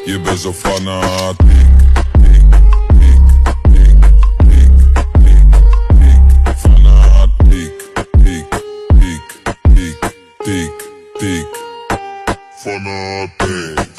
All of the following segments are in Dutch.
Je bent zo fanatiek. Fanatiek. Fanatiek.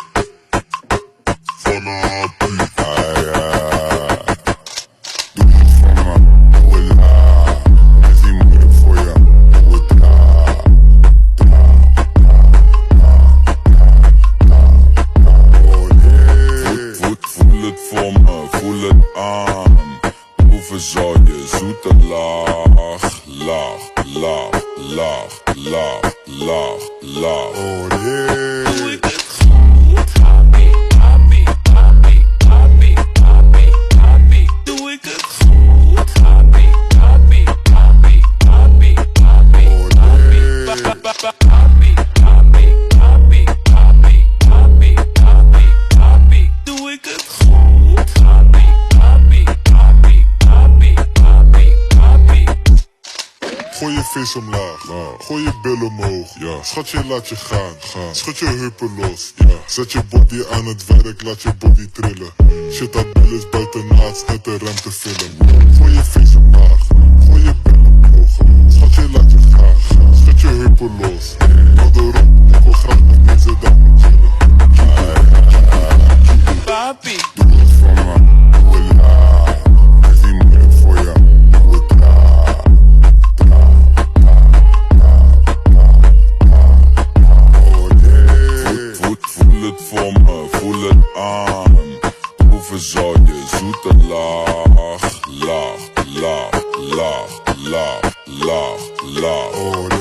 Gooi je vis omlaag, gooi je billen omhoog, schatje laat je gaan, schud je heupen los, zet je body aan het werk, laat je body trillen. Shit dat bil is buitenaards, net de rem te vullen. Gooi je vis omlaag, gooi je billen omhoog, schatje laat je gaan, schud je heupen los. Hou erop, ik wil graag met deze dames chillen. Papi, doe het voor me, doe het laag, is niet moeilijk voor je. Voel het aan, proeven zal je zoete laag, laag, laag, laag, laag, laag, laag.